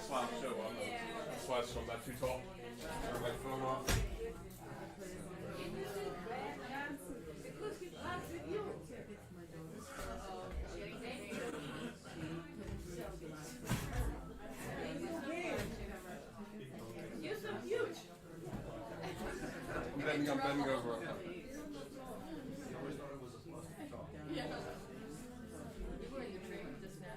slouch, so I'm slouch, so I'm not too tall. Turn my phone off. You're so huge. I'm bending over. Yeah. You were in the train just now.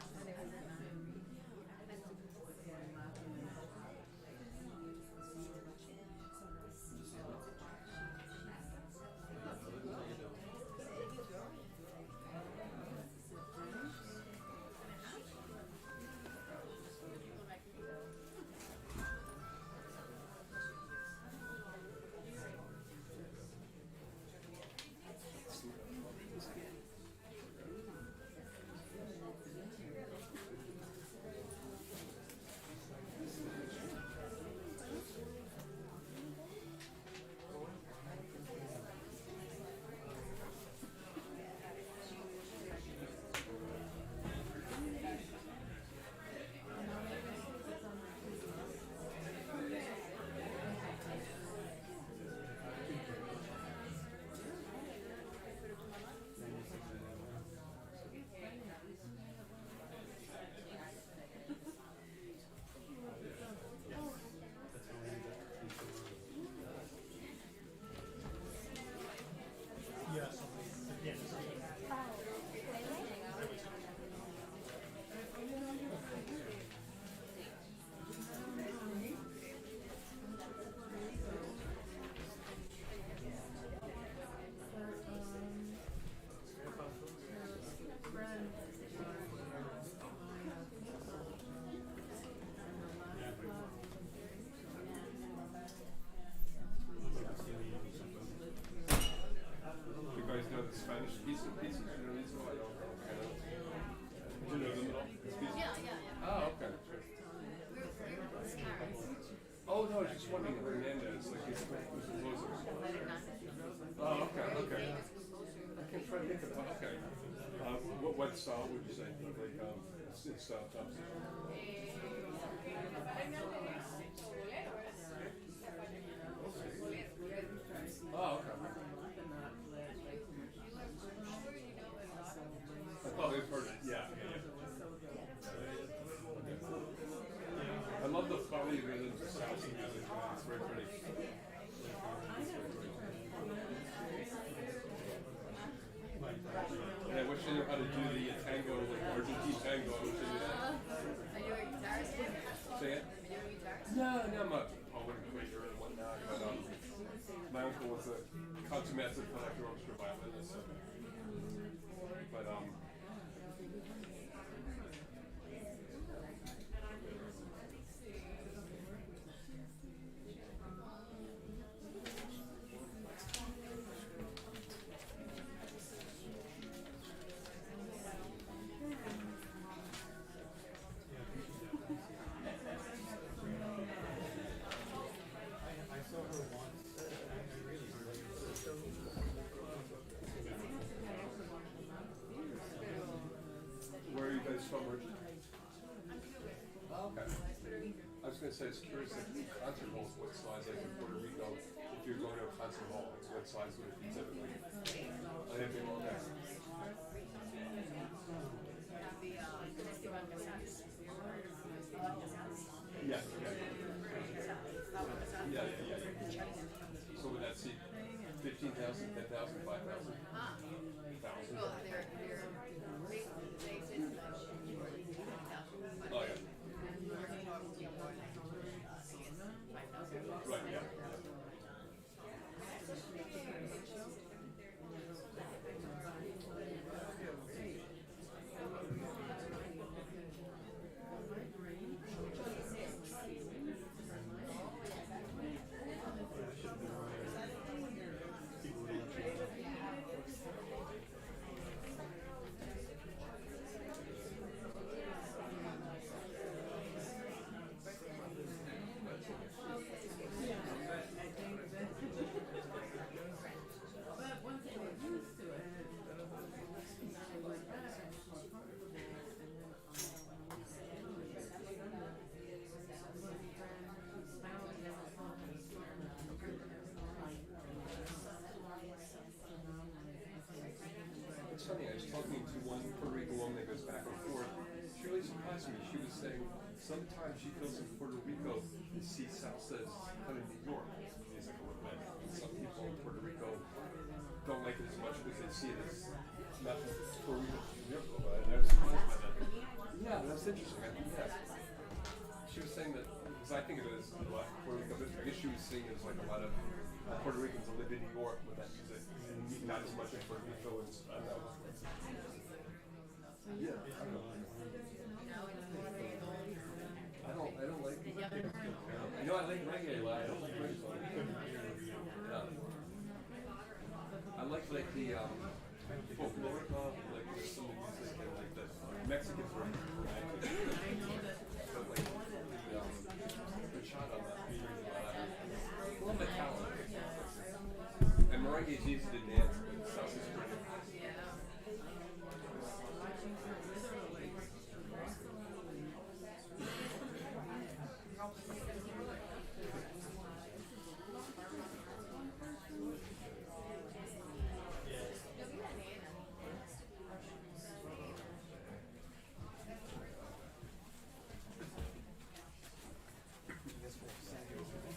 You guys know the Spanish pizza? You know these? I don't know. Do you know them at all? Yeah. Oh, okay. Sure. Oh, no, I was just wondering Hernandez, like he's composers. Oh, okay. I can try to think of, okay. What style would you say? Like, it's tops. Oh, okay. I thought we've heard it. Yeah. I love the funny rhythms of salsa music. It's very pretty. And I wish I knew how to do the tango, like Argentine tango. I wish I knew that. Are you a guitarist? Say it? Are you a guitarist? No, I'm not a poet and creator and whatnot, but my uncle was a consummate collector orchestra violinist. So. But where are you guys from originally? Oh, okay. I was going to say, it's curious, like concert halls, what size, like in Puerto Rico, if you're going to a concert hall, what size would it be typically? I didn't think, okay. Yeah. So would that seat 15,000, 10,000, 5,000? 1,000? Well, they're big, Oh, yeah. Right, yeah. back and forth. She really surprised me. She was saying sometimes she feels in Puerto Rico you see salsa as kind of New York music a little bit. Some people in Puerto Rico don't like it as much because they see it as not Puerto Rico, but I was surprised by that. Yeah, that's interesting. She was saying that, because I think of it as a lot of Puerto Rico music. I guess she was seeing it as like a lot of Puerto Ricans that live in New York with that music, and not as much in Puerto Rico as I don't know. Yeah, I don't know. I don't like it. I know I like reggae a lot. I don't like reggaeton. I like the folkloric, like some of the music and like the Mexicans were but like the shot on that. A little bit talented. And merengue is easy to dance, but salsa is pretty.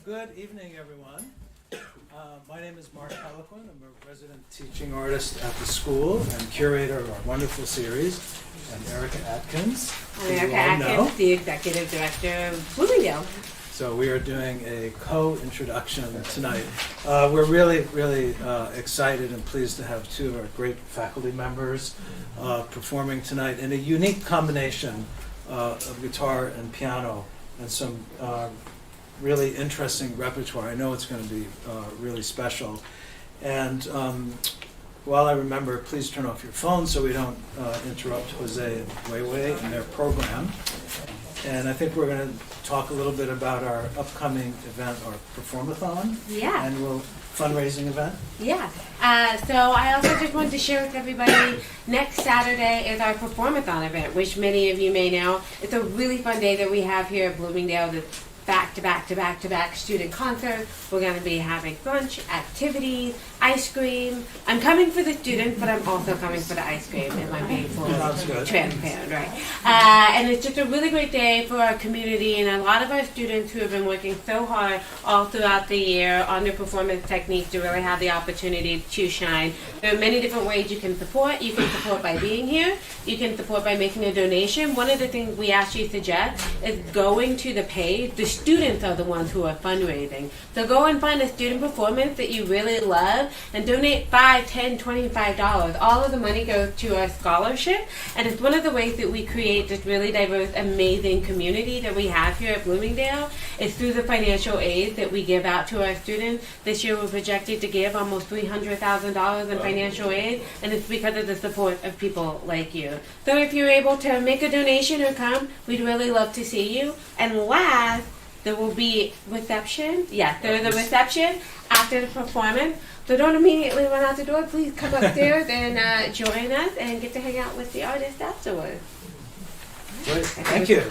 Good evening, everyone. My name is Mark Peliquin. I'm a resident teaching artist at the school and curator of our wonderful series. And Erica Atkins. I'm Erica Atkins, the executive director of Bloomingdale. So we are doing a co-introduction tonight. We're really excited and pleased to have two of our great faculty members performing tonight in a unique combination of guitar and piano and some really interesting repertoire. I know it's going to be really special. And while I remember, please turn off your phone so we don't interrupt Jose and Weiwei in their program. And I think we're going to talk a little bit about our upcoming event, our Performathon, annual fundraising event. Yeah. So I also just wanted to share with everybody, next Saturday is our Performathon event, which many of you may know. It's a really fun day that we have here at Bloomingdale. That's back-to-back student concerts. We're going to be having lunch, activities, ice cream. I'm coming for the students, but I'm also coming for the ice cream, if I'm being fully transparent, right? And it's just a really great day for our community and a lot of our students who have been working so hard all throughout the year on their performance techniques to really have the opportunity to shine. There are many different ways you can support. You can support by being here. You can support by making a donation. One of the things we actually suggest is going to the page. The students are the ones who are fundraising. So go and find a student performance that you really love and donate $5, $10, $25. All of the money goes to our scholarship, and it's one of the ways that we create this really diverse, amazing community that we have here at Bloomingdale. It's through the financial aid that we give out to our students. This year we're projected to give almost $300,000 in financial aid, and it's because of the support of people like you. So if you're able to make a donation or come, we'd really love to see you. And last, there will be reception. Yes, there is a reception after the performance. So don't immediately run out the door. Please come upstairs and join us and get to hang out with the artist afterwards. Great. Thank you.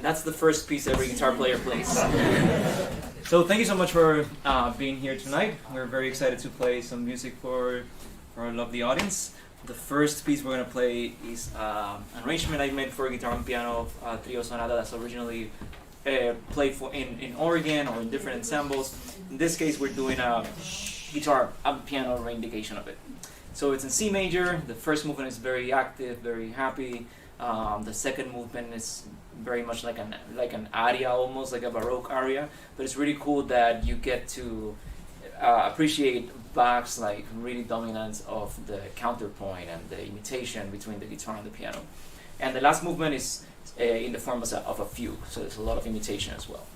That's the first piece every guitar player plays. So thank you so much for being here tonight. We're very excited to play some music for our lovely audience. The first piece we're going to play is an arrangement I made for guitar and piano trio sonata that's originally played in Oregon or in different ensembles. In this case, we're doing a guitar and piano reivindication of it. So it's in C major. The first movement is very active, very happy. The second movement is very much like an aria, almost like a Baroque aria. But it's really cool that you get to appreciate Bach's like really dominance of the counterpoint and the imitation between the guitar and the piano. And the last movement is in the form of a fugue, so there's a lot of imitation as well.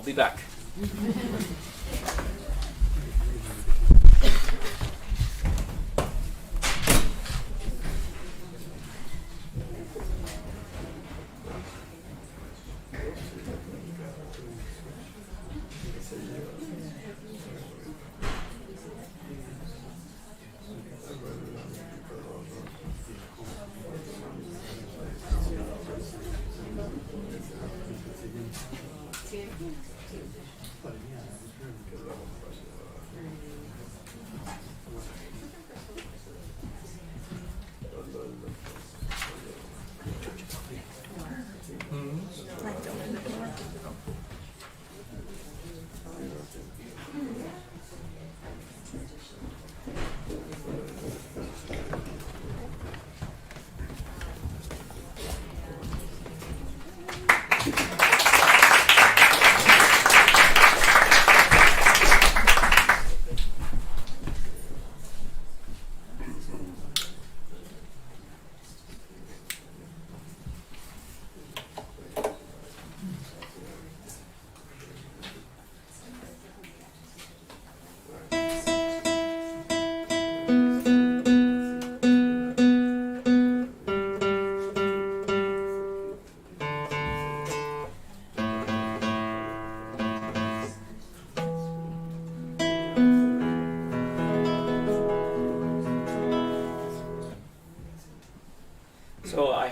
I'll be back.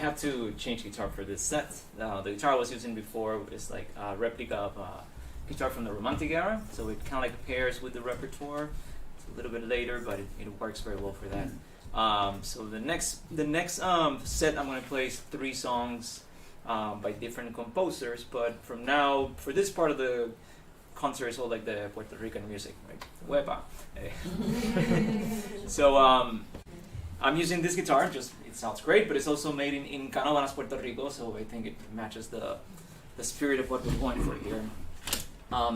have to change guitar for this set. The guitar I was using before is like a replica of a guitar from the Romantic era, so it kind of like pairs with the repertoire. It's a little bit later, but it works very well for that. So the next set I'm going to play is 3 songs by different composers, but from now, for this part of the concert, it's all like the Puerto Rican music, right? Huepa. So I'm using this guitar, just it sounds great, but it's also made in Canovanas, Puerto Rico, so I think it matches the spirit of what we're going for here.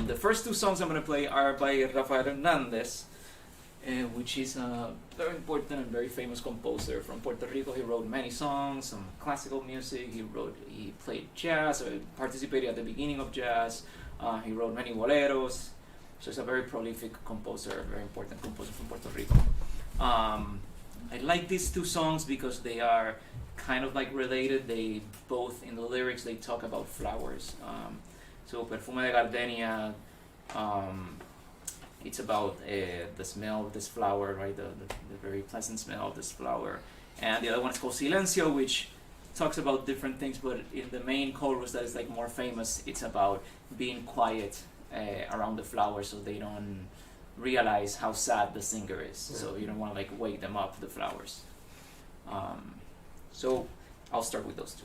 The first 2 songs I'm going to play are by Rafael Hernandez, which is a very important and very famous composer from Puerto Rico. He wrote many songs, some classical music. He played jazz, or participated at the beginning of jazz. He wrote many boleros. So he's a very prolific composer, a very important composer from Puerto Rico. I like these 2 songs because they are kind of like related. They both, in the lyrics, they talk about flowers. So Perfume de Gardenia, it's about the smell of this flower, right? The very pleasant smell of this flower. And the other one is called Silencio, which talks about different things, but in the main chorus that is like more famous, it's about being quiet around the flowers so they don't realize how sad the singer is. So you don't want to like wake them up, the flowers. So I'll start with those 2.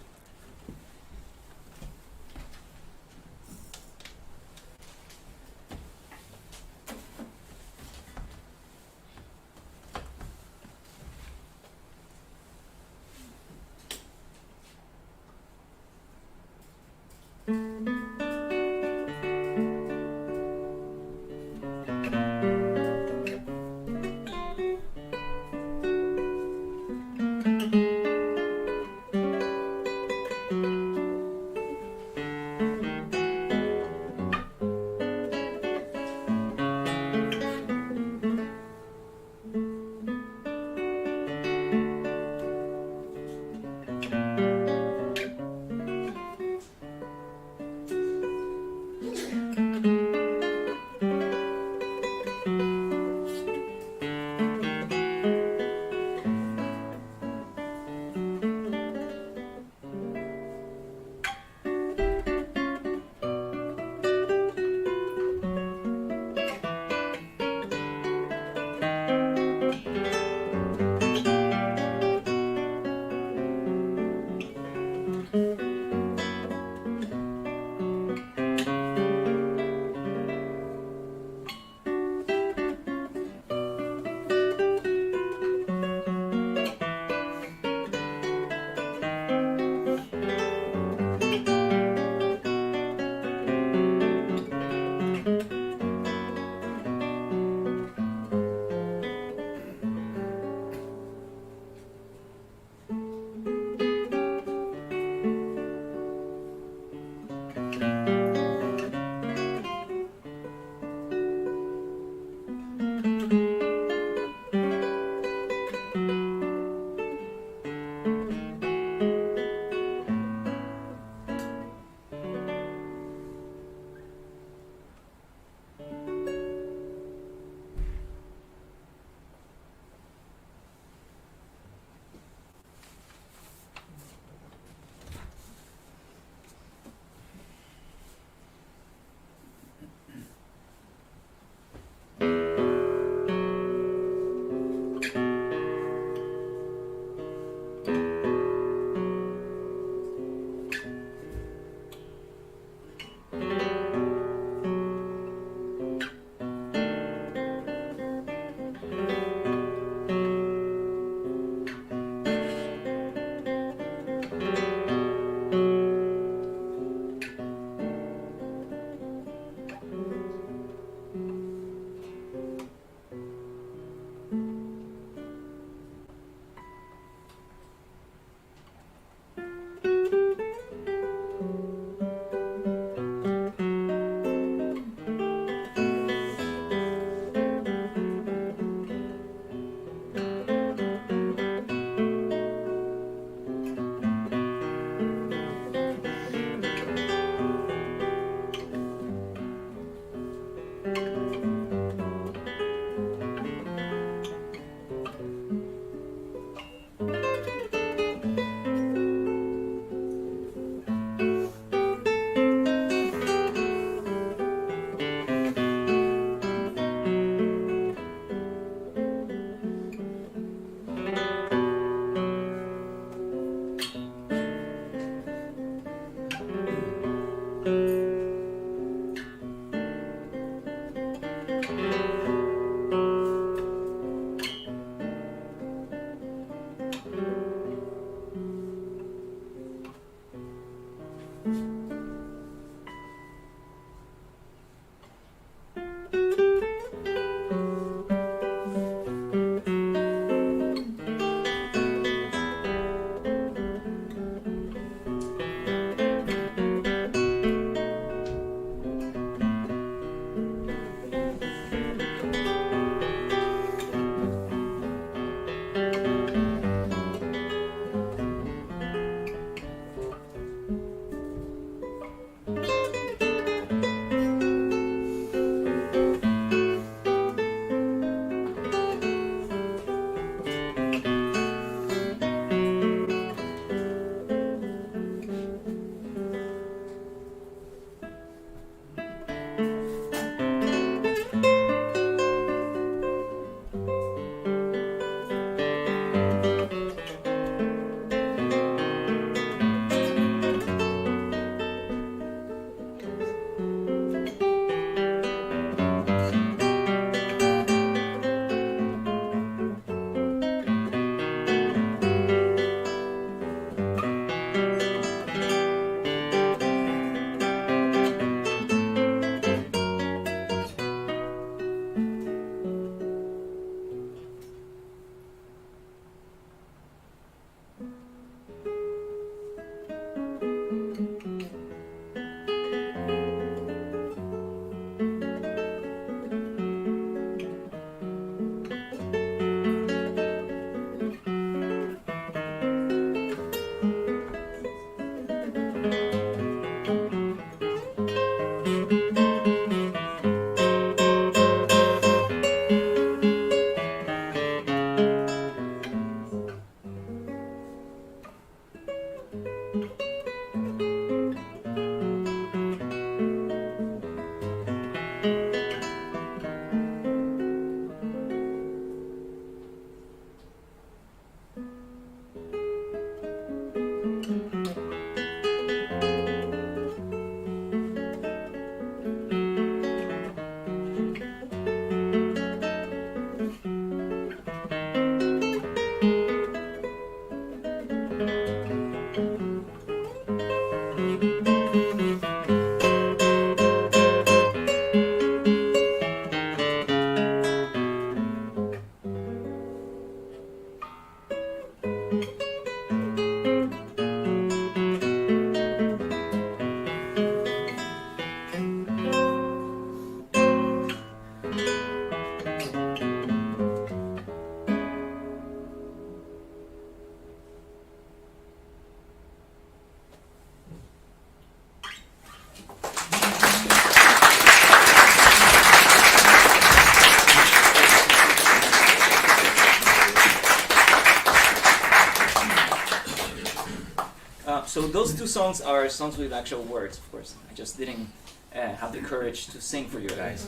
So those two songs are songs with actual words, of course. I just didn't have the courage to sing for you guys.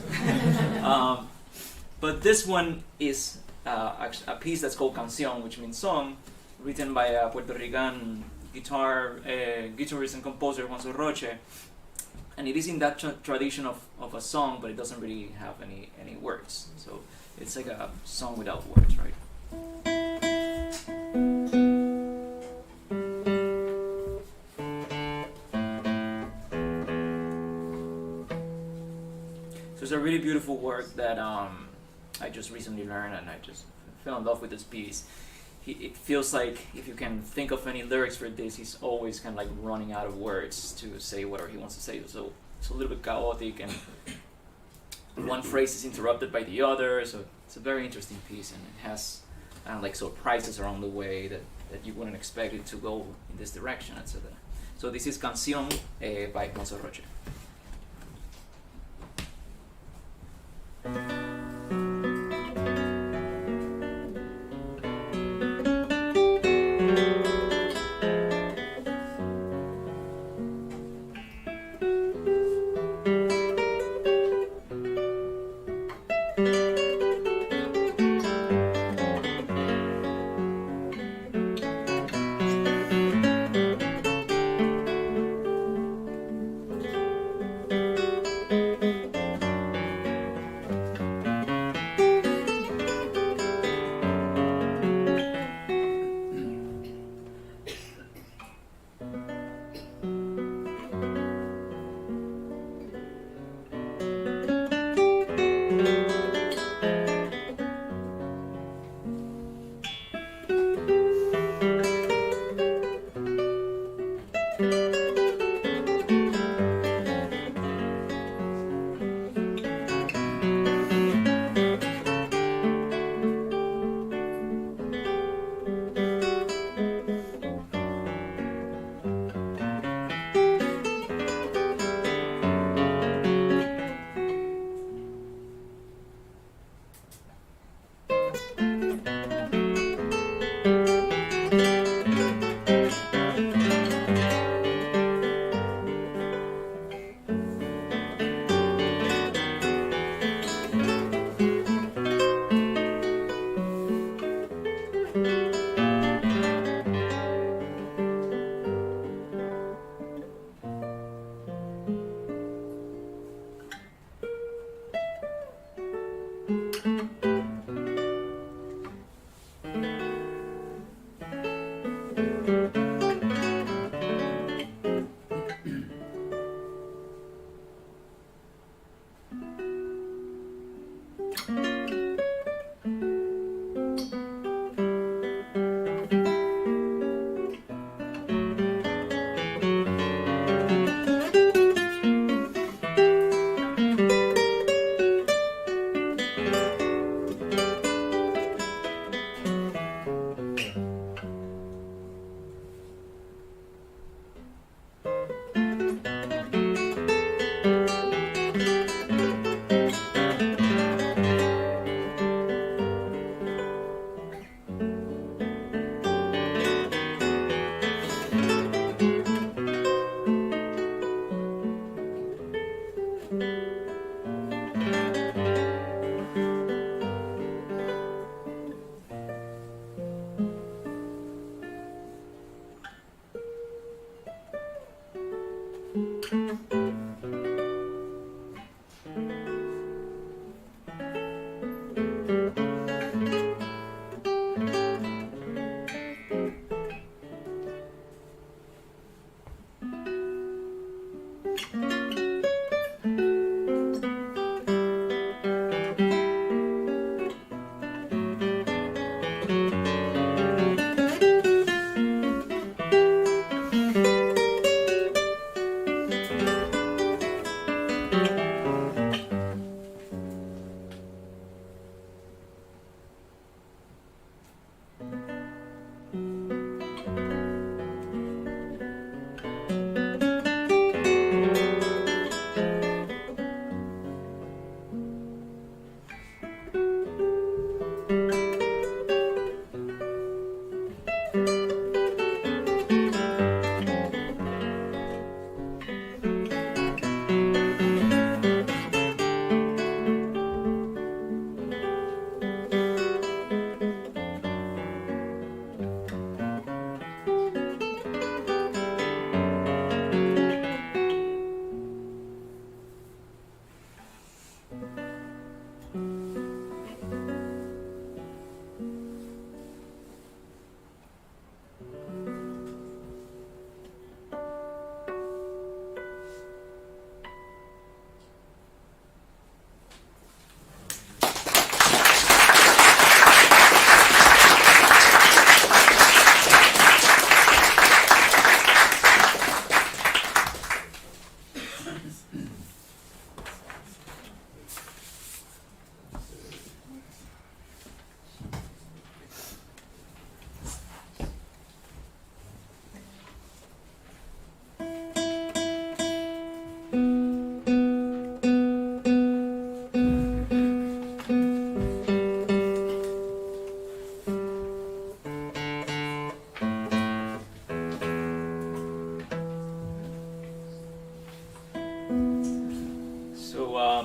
But this one is actually a piece that's called Canción, which means song, written by a Puerto Rican guitarist and composer, Juan Roche. And it is in that tradition of a song, but it doesn't really have any words. So it's like a song without words, right? So it's a really beautiful work that I just recently learned, and I just fell in love with this piece. It feels like if you can think of any lyrics for this, he's always kind of like running out of words to say whatever he wants to say. So it's a little bit chaotic, and one phrase is interrupted by the other. So it's a very interesting piece, and it has like surprises around the way that you wouldn't expect it to go in this direction, etc. So this is Canción by Juan Roche.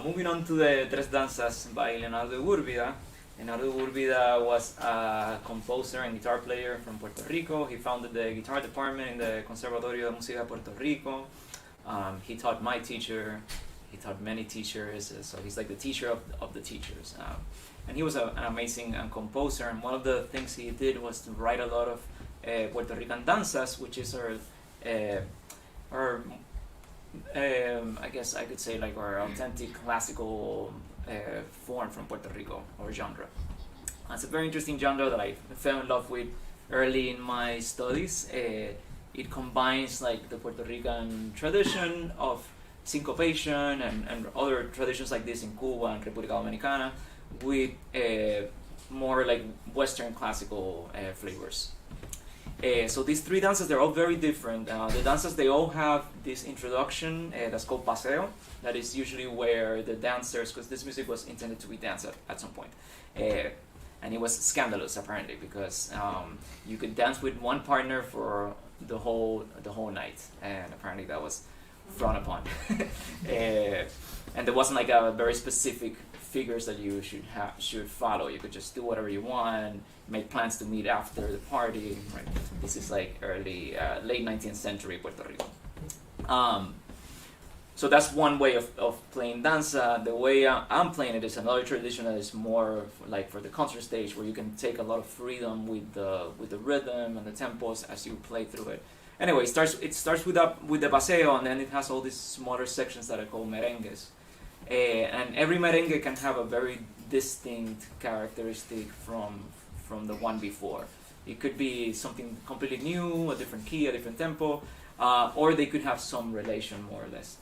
moving on to the Tres Danzas by Leonardo Urbida. Leonardo Urbida was a composer and guitar player from Puerto Rico. He founded the guitar department in the Conservatorio de Música de Puerto Rico. He taught my teacher. He taught many teachers, so he's like the teacher of the teachers. And he was an amazing composer, and one of the things he did was to write a lot of Puerto Rican danzas, which is our I guess I could say like our authentic classical form from Puerto Rico, or genre. It's a very interesting genre that I fell in love with early in my studies. It combines like the Puerto Rican tradition of syncopation and other traditions like this in Cuba and República Dominicana with more like Western classical flavors. So these three dances, they're all very different. The dances, they all have this introduction that's called paseo. That is usually where the dancers, because this music was intended to be danced at some point. And it was scandalous apparently, because you could dance with one partner for the whole night, and apparently that was frowned upon. And there wasn't like a very specific figures that you should follow. You could just do whatever you want, make plans to meet after the party. Right? This is like late 19th century Puerto Rico. So that's one way of playing danza. The way I'm playing it is another tradition that is more like for the concert stage, where you can take a lot of freedom with the rhythm and the tempos as you play through it. Anyway, it starts with the paseo, and then it has all these smaller sections that are called merengues. And every merengue can have a very distinct characteristic from the one before. It could be something completely new, a different key, a different tempo, or they could have some relation, more or less.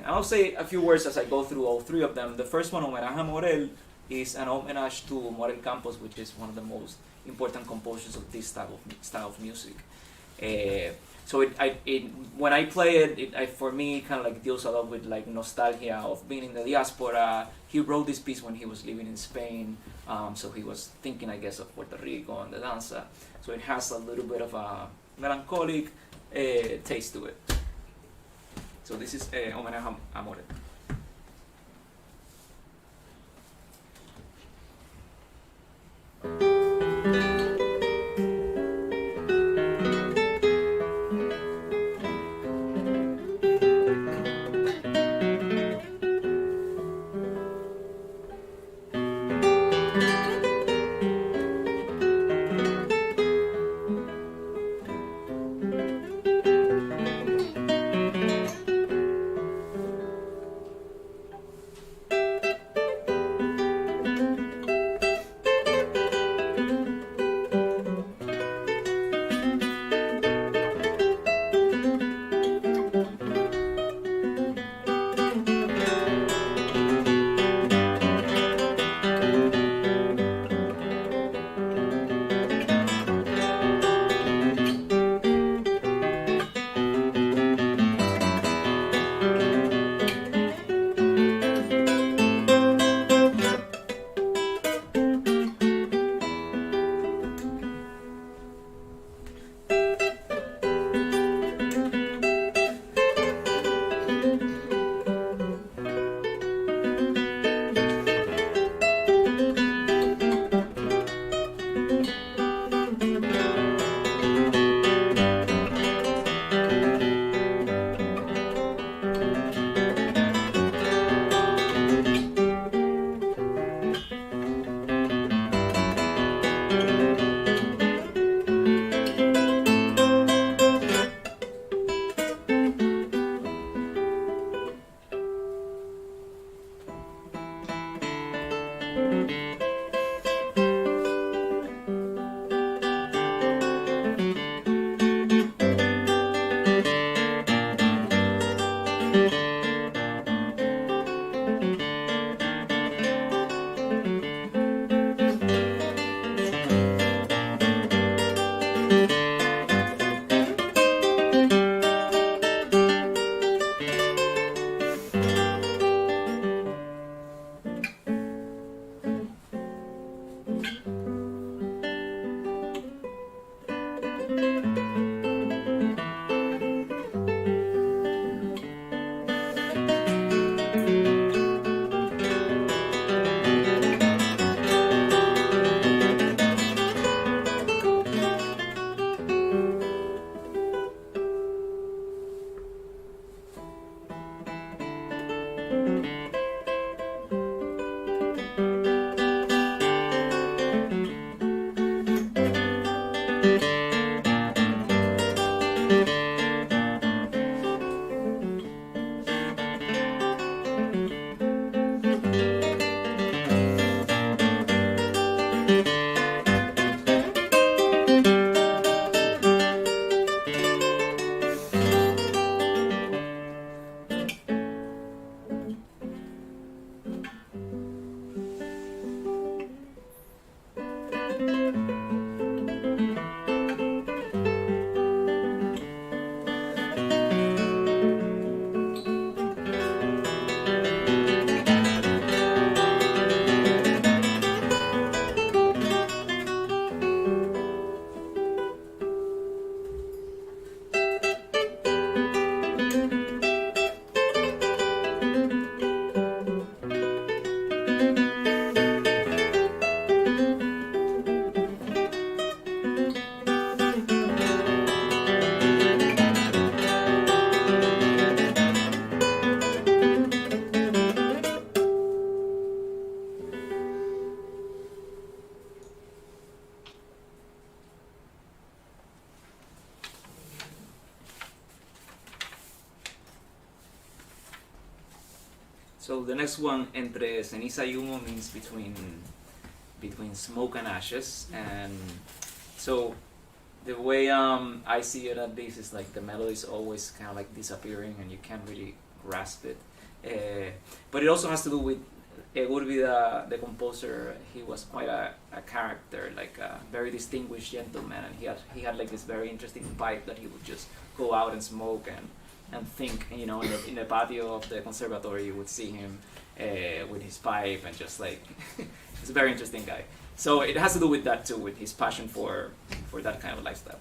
I'll say a few words as I go through all three of them. The first one, Homenaje a Morel, is an homage to Morel Campos, which is one of the most important composers of this style of music. So when I play it, for me, kind of like deals a lot with like nostalgia of being in the diaspora. He wrote this piece when he was living in Spain, so he was thinking, I guess, of Puerto Rico and the danza. So it has a little bit of a melancholic taste to it. So this is Homenaje a Morel. So the next one, entre ceniza y humo, means between smoke and ashes. And so the way I see it at least is like the melody is always kind of like disappearing and you can't really grasp it. But it also has to do with Egurbida, the composer. He was quite a character, like a very distinguished gentleman, and he had like this very interesting pipe that he would just go out and smoke and think. You know, in the patio of the conservatory, you would see him with his pipe and just like he's a very interesting guy. So it has to do with that too, with his passion for that kind of lifestyle.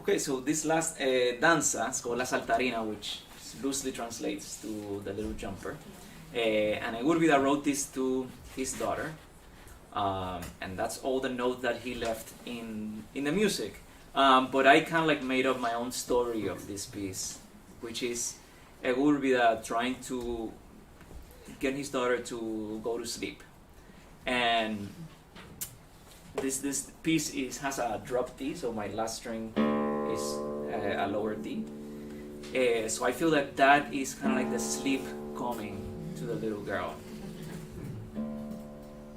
Okay, so this last danza is called La Saltarina, which loosely translates to the little jumper. And Egurbida wrote this to his daughter, and that's all the note that he left in the music. But I kind of like made up my own story of this piece, which is Egurbida trying to get his daughter to go to sleep. And this piece has a drop D, so my last string is a lower D. So I feel that is kind of like the sleep coming to the little girl.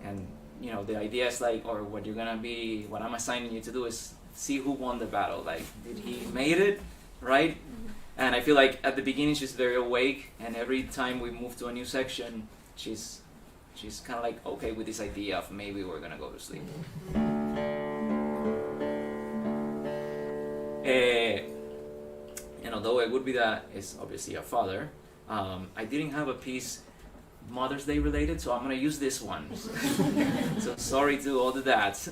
And you know, the idea is like, or what I'm assigning you to do is see who won the battle. Like, did he made it, right? And I feel like at the beginning she's very awake, and every time we move to a new section, she's kind of like okay with this idea of maybe we're gonna go to sleep. although it would be that is obviously a father, I didn't have a piece Mother's Day related, so I'm gonna use this one. So sorry to all the dads.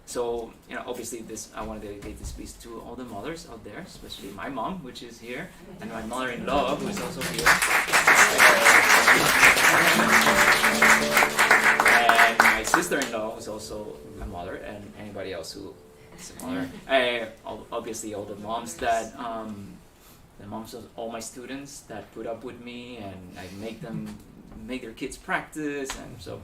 So obviously I want to dedicate this piece to all the mothers out there, especially my mom, which is here, and my mother-in-law, who is also here, and my sister-in-law, who's also a mother, and anybody else who is a mother. Obviously, all the moms that. The moms of all my students that put up with me, and I make their kids practice, and so.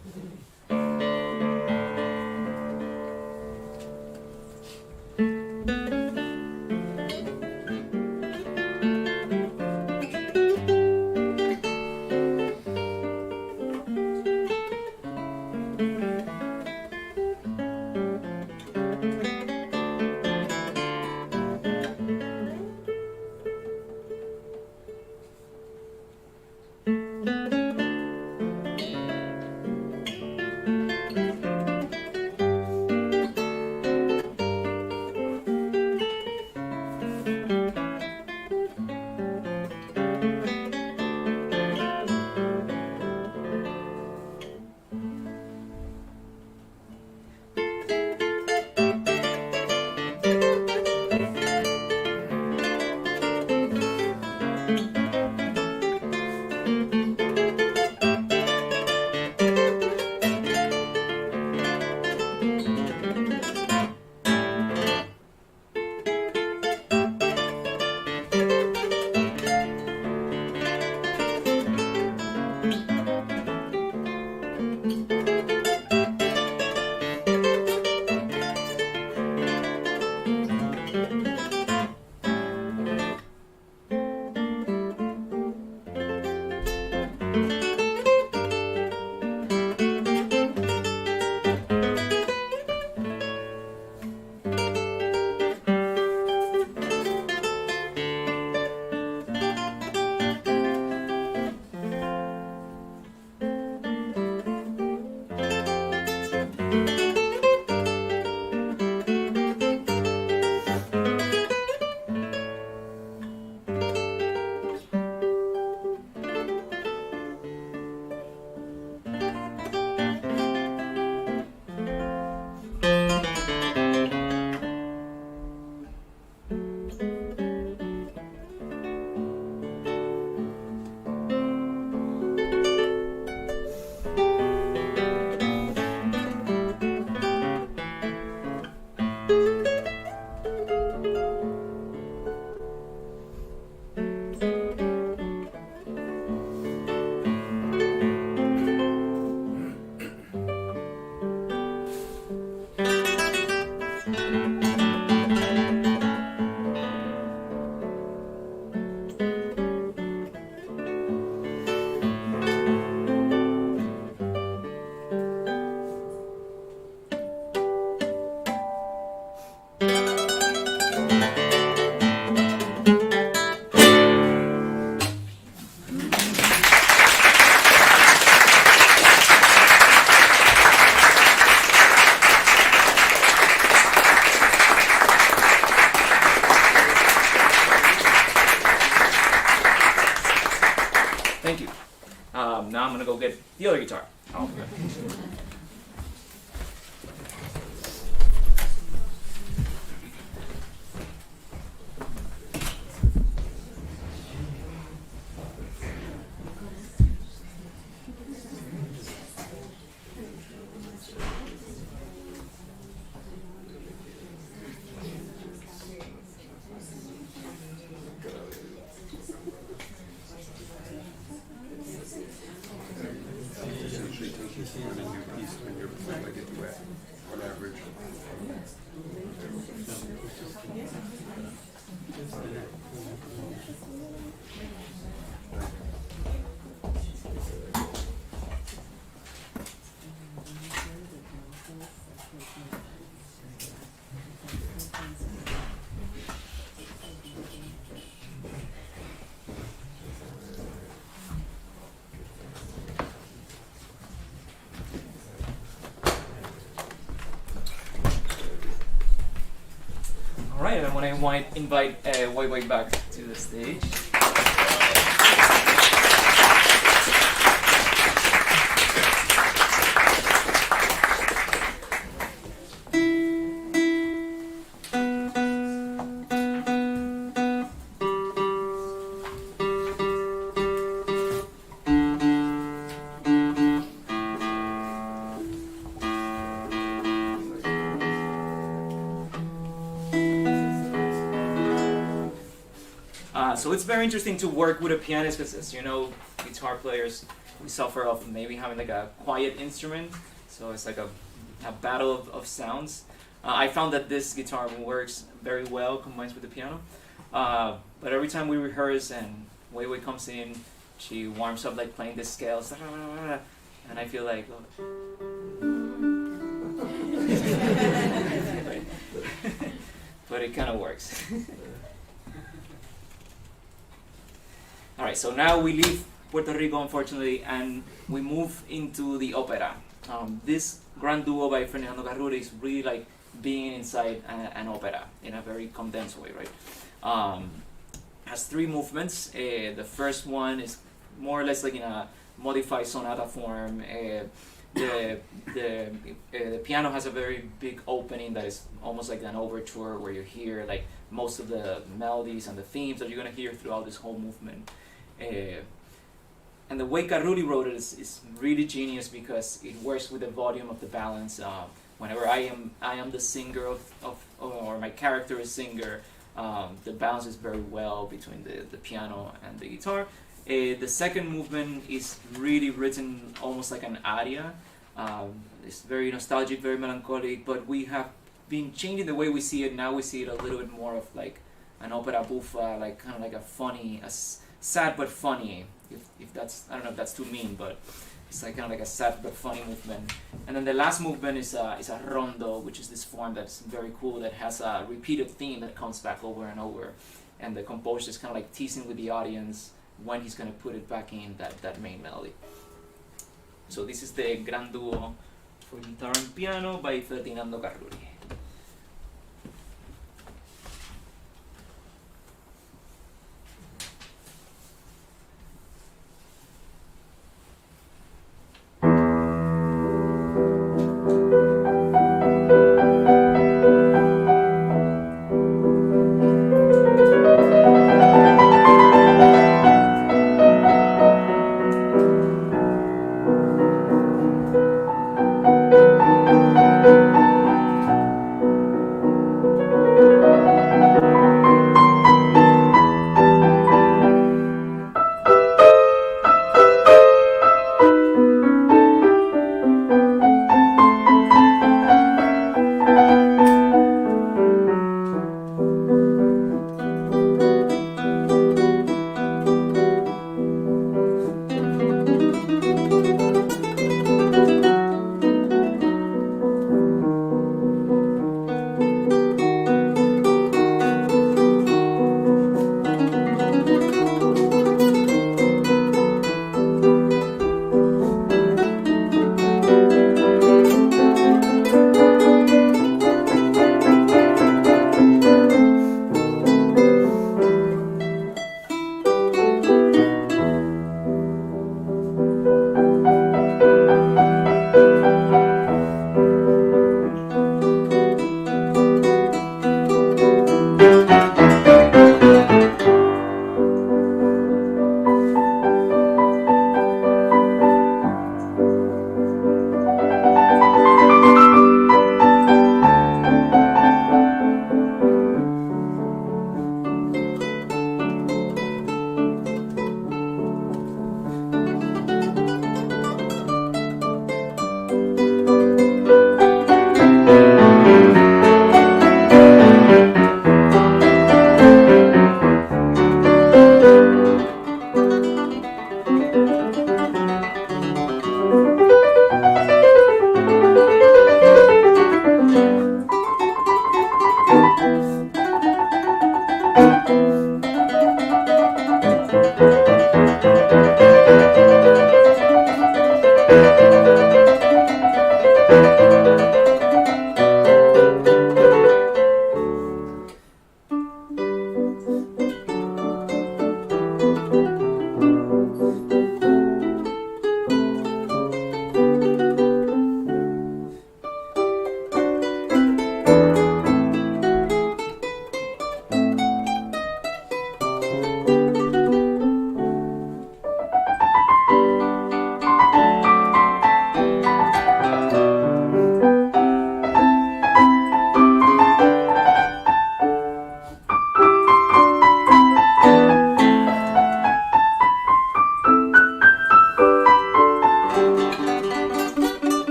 Now I'm gonna go get the other guitar. Oh. tonight, and I want to invite Weiwei back to the stage. So it's very interesting to work with a pianist because, as you know, guitar players, we suffer of maybe having like a quiet instrument. So it's like a battle of sounds. I found that this guitar works very well, combines with the piano. But every time we rehearse and Weiwei comes in, she warms up like playing the scales, and I feel like, but it kind of works. All right, so now we leave Puerto Rico, unfortunately, and we move into the opera. This grand duo by Fernando Garruri is really like being inside an opera in a very condensed way, right? Has 3 movements. The first one is more or less like in a modified sonata form. The piano has a very big opening that is almost like an overture where you hear like most of the melodies and the themes that you're going to hear throughout this whole movement. And the way Garruri wrote it is really genius because it works with the volume of the balance. Whenever I am the singer or my character is singer, the balance is very well between the piano and the guitar. The second movement is really written almost like an aria. It's very nostalgic, very melancholic, but we have been changing the way we see it. Now we see it a little bit more of like an opera buffa, like kind of like a funny, sad but funny. If that's, I don't know if that's too mean, but it's like kind of like a sad but funny movement. And then the last movement is a rondo, which is this form that's very cool that has a repeated theme that comes back over and over. And the composer is kind of like teasing with the audience when he's going to put it back in that main melody. So this is the Grand Duo for guitar and piano by Ferdinando Garruri.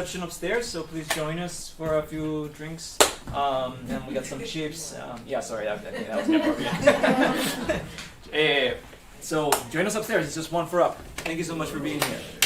reception upstairs, so please join us for a few drinks. And we got some chips. Yeah, sorry, I think that was inappropriate. So join us upstairs. It's just one for up. Thank you so much for being here.